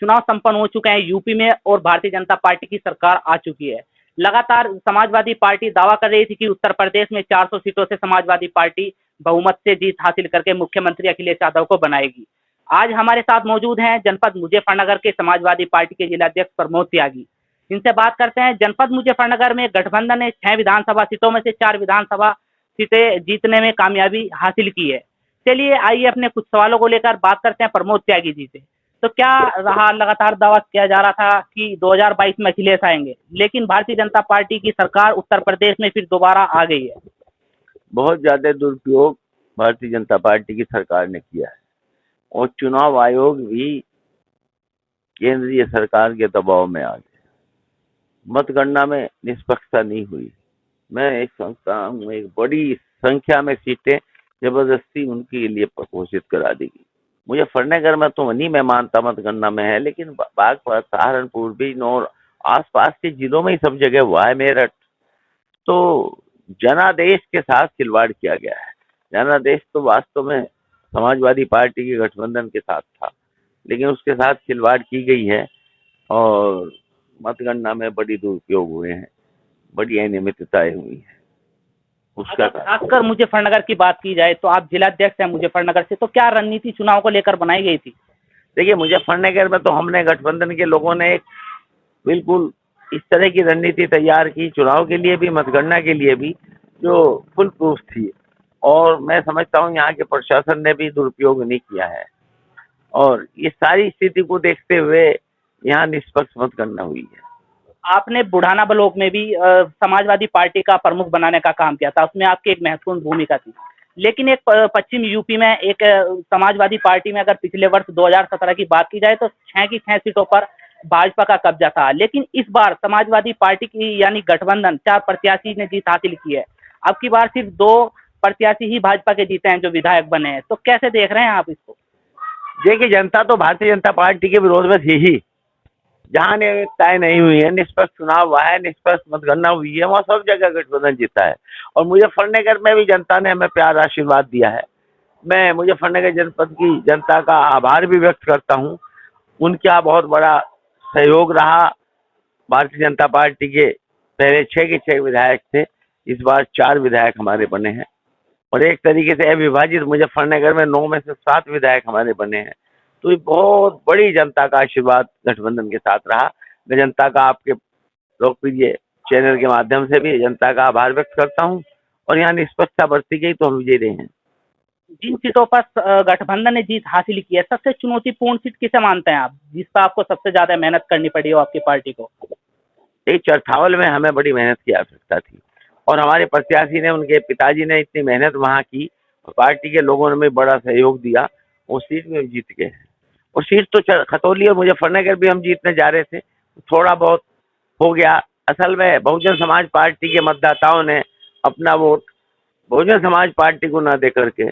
चुनाव संपन्न हो चुके हैं यूपी में और भारतीय जनता पार्टी की सरकार आ चुकी है। लगातार समाजवादी पार्टी दावा कर रही थी कि उत्तर प्रदेश में 400 सीटों से समाजवादी पार्टी बहुमत से जीत हासिल करके मुख्यमंत्री अखिलेश यादव को बनाएगी। आज हमारे साथ मौजूद हैं जनपद मुजफ्फरनगर के समाजवादी पार्टी के जिलाध्यक्ष प्रमोद त्यागी। इनसे बात करते हैं। जनपद मुजफ्फरनगर में गठबंधन ने 6 विधानसभा सीटों में से 4 विधानसभा सीटें जीतने में कामयाबी हासिल की है। चलिए आइए अपने कुछ सवालों को लेकर बात करते हैं प्रमोद त्यागी जी से। तो क्या रहा, लगातार दावा किया जा रहा था कि 2022 में अखिलेश आएंगे, लेकिन भारतीय जनता पार्टी की सरकार उत्तर प्रदेश में फिर दोबारा आ गई है। बहुत ज्यादा दुरुपयोग भारतीय जनता पार्टी की सरकार ने किया है और चुनाव आयोग भी केंद्रीय सरकार के दबाव में आ गया। मतगणना में निष्पक्षता नहीं हुई। मैं एक समझता हूँ एक बड़ी संख्या में सीटें जबरदस्ती उनके लिए घोषित करा दी गई। मुजफ्फरनगर में तो नहीं मैं मानता मतगणना में है, लेकिन बागपत, सहारनपुर, बिजनौर, आसपास के जिलों में ही सब जगह हुआ है। मेरठ तो जनादेश के साथ खिलवाड़ किया गया है। जनादेश तो वास्तव में समाजवादी पार्टी के गठबंधन के साथ था, लेकिन उसके साथ खिलवाड़ की गई है और मतगणना में बड़ी दुरुपयोग हुए हैं, बड़ी अनियमितताएं हुई है। उसका खासकर मुजफ्फरनगर की बात की जाए तो आप जिलाध्यक्ष हैं मुजफ्फरनगर से, तो क्या रणनीति चुनाव को लेकर बनाई गई थी? देखिए, मुजफ्फरनगर में तो हमने गठबंधन के लोगों ने एक बिल्कुल इस तरह की रणनीति तैयार की, चुनाव के लिए भी, मतगणना के लिए भी, जो फुल प्रूफ थी। और मैं समझता हूँ यहाँ के प्रशासन ने भी दुरुपयोग नहीं किया है और ये सारी स्थिति को देखते हुए यहाँ निष्पक्ष मतगणना हुई है। आपने बुढ़ाना ब्लॉक में भी समाजवादी पार्टी का प्रमुख बनाने का काम किया था, उसमें आपकी एक महत्वपूर्ण भूमिका थी। लेकिन एक पश्चिम यूपी में एक समाजवादी पार्टी में अगर पिछले वर्ष 2017 की बात की जाए तो 6 की 6 सीटों पर भाजपा का कब्जा था। लेकिन इस बार समाजवादी पार्टी की यानी गठबंधन 4 प्रत्याशी ने जीत हासिल की है। अब की बार सिर्फ 2 प्रत्याशी ही भाजपा के जीते हैं जो विधायक बने हैं। तो कैसे देख रहे हैं आप इसको? देखिए, जनता तो भारतीय जनता पार्टी के विरोध में थी ही। जहाँ नियमितताएं नहीं हुई है, निष्पक्ष चुनाव हुआ है, निष्पक्ष मतगणना हुई है, वहाँ सब जगह गठबंधन जीता है। और मुजफ्फरनगर में भी जनता ने हमें प्यार आशीर्वाद दिया है। मैं मुजफ्फरनगर जनपद की जनता का आभार भी व्यक्त करता हूँ। उनका बहुत बड़ा सहयोग रहा। भारतीय जनता पार्टी के पहले 6 के 6 विधायक थे, इस बार 4 विधायक हमारे बने हैं और एक तरीके से अविभाजित मुजफ्फरनगर में 9 में से 7 विधायक हमारे बने हैं। तो ये बहुत बड़ी जनता का आशीर्वाद गठबंधन के साथ रहा। मैं जनता का, आपके लोकप्रिय चैनल के माध्यम से भी जनता का आभार व्यक्त करता हूँ और यहाँ निष्पक्षता बरती गई तो हम विजयी रहे हैं। जिन सीटों पर गठबंधन ने जीत हासिल की है, सबसे चुनौतीपूर्ण सीट किसे मानते हैं आप, जिस पर आपको सबसे ज्यादा मेहनत करनी पड़ी हो आपकी पार्टी को? एक चरथावल में हमें बड़ी मेहनत की आवश्यकता थी और हमारे प्रत्याशी ने, उनके पिताजी ने इतनी मेहनत वहाँ की और पार्टी के लोगों ने भी बड़ा सहयोग दिया। उस सीट में हम जीत गए हैं। और सीट तो खतौली और मुजफ्फरनगर भी हम जीतने जा रहे थे, थोड़ा बहुत हो गया। असल में बहुजन समाज पार्टी के मतदाताओं ने अपना वोट बहुजन समाज पार्टी को न दे करके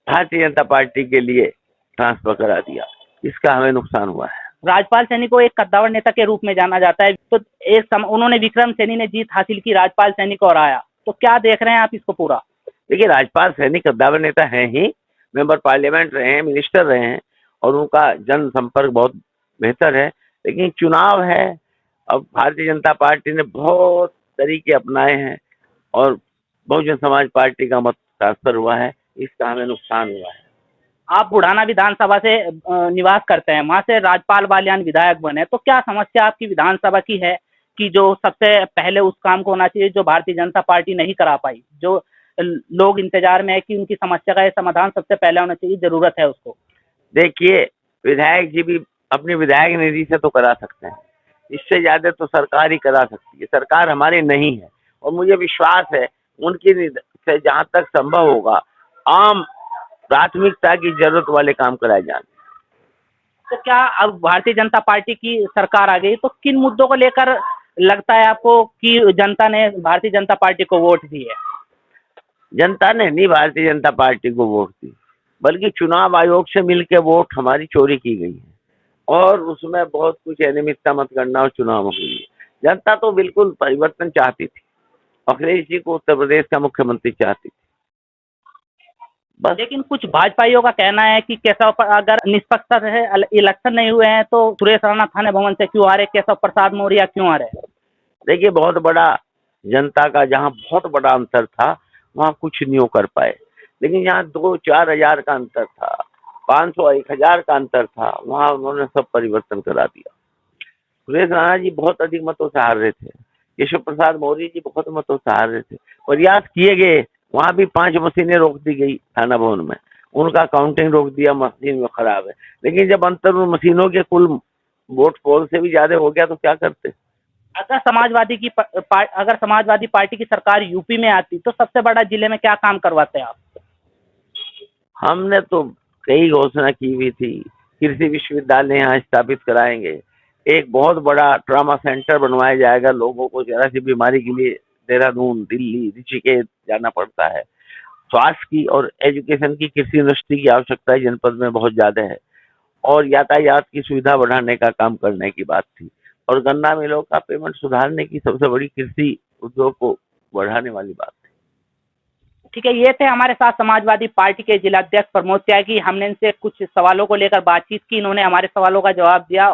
भारतीय जनता पार्टी के लिए ट्रांसफर करा दिया। इसका हमें नुकसान हुआ है। राजपाल सैनी को एक कद्दावर नेता के रूप में जाना जाता है, तो उन्होंने विक्रम सैनी ने जीत हासिल की, राजपाल सैनी को हराया। तो क्या देख रहे हैं आप इसको पूरा? देखिए, राजपाल सैनी कद्दावर नेता हैं ही, मेंबर पार्लियामेंट रहे हैं, मिनिस्टर रहे हैं और उनका जन संपर्क बहुत बेहतर है। लेकिन चुनाव है, अब भारतीय जनता पार्टी ने बहुत तरीके अपनाए हैं और बहुजन समाज पार्टी का मत ट्रांसफर हुआ है, इसका हमें नुकसान हुआ है। आप बुढ़ाना विधानसभा से निवास करते हैं, वहां से राजपाल बालियान विधायक बने, तो क्या समस्या आपकी विधानसभा की है कि जो सबसे पहले उस काम को होना चाहिए जो भारतीय जनता पार्टी नहीं करा पाई, जो लोग इंतजार में है कि उनकी समस्या का समाधान सबसे पहले होना चाहिए, जरूरत है उसको? देखिए, विधायक जी भी अपनी विधायक निधि से तो करा सकते हैं, इससे ज्यादा तो सरकार ही करा सकती है। सरकार हमारी नहीं है और मुझे विश्वास है उनकी से जहां तक संभव होगा आम प्राथमिकता की जरूरत वाले काम कराए जाएंगे। तो क्या अब भारतीय जनता पार्टी की सरकार आ गई तो किन मुद्दों को लेकर लगता है आपको कि जनता ने भारतीय जनता पार्टी को वोट दी है? जनता ने नहीं भारतीय जनता पार्टी को वोट दी, बल्कि चुनाव आयोग से मिलकर वोट हमारी चोरी की गई है और उसमें बहुत कुछ अनियमितता मतगणना और चुनाव में हुई है। जनता तो बिल्कुल परिवर्तन चाहती थी, अखिलेश जी को उत्तर प्रदेश का मुख्यमंत्री चाहती थी। बस लेकिन कुछ भाजपाइयों का कहना है कि केशव अगर निष्पक्ष रहे, इलेक्शन नहीं हुए हैं तो सुरेश राणा थाने भवन से क्यों आ रहे, केशव प्रसाद मौर्य क्यों आ रहे? देखिए, बहुत बड़ा जनता का जहाँ बहुत बड़ा अंतर था वहाँ कुछ नहीं हो कर पाए, लेकिन यहाँ 2-4 हजार का अंतर था, 500-1000 का अंतर था, वहाँ उन्होंने सब परिवर्तन करा दिया। सुरेश राणा जी बहुत अधिक मतों से हार रहे थे, केशव प्रसाद मौर्य जी बहुत मतों से हार रहे थे, प्रयास किए गए, वहाँ भी 5 मशीनें रोक दी गई थाना भवन में, उनका काउंटिंग रोक दिया, मशीन में खराब है, लेकिन जब अंतर उन मशीनों के कुल वोट पोल से भी ज्यादा हो गया तो क्या करते। अगर समाजवादी पार्टी की सरकार यूपी में आती तो सबसे बड़ा जिले में क्या काम करवाते आप? हमने तो कई घोषणा की हुई थी, कृषि विश्वविद्यालय यहाँ स्थापित कराएंगे, एक बहुत बड़ा ट्रॉमा सेंटर बनवाया जाएगा, लोगों को जरा सी बीमारी के लिए देहरादून, दिल्ली, ऋषिकेश जाना पड़ता है। स्वास्थ्य की और एजुकेशन की, कृषि यूनिवर्सिटी की आवश्यकता जनपद में बहुत ज्यादा है, और यातायात की सुविधा बढ़ाने का काम करने की बात थी, और गन्ना मिलों का पेमेंट सुधारने की, सबसे बड़ी कृषि उद्योग को बढ़ाने वाली बात थी। ठीक है, ये थे हमारे साथ समाजवादी पार्टी के जिलाध्यक्ष प्रमोद त्यागी। हमने इनसे कुछ सवालों को लेकर बातचीत की, इन्होंने हमारे सवालों का जवाब दिया।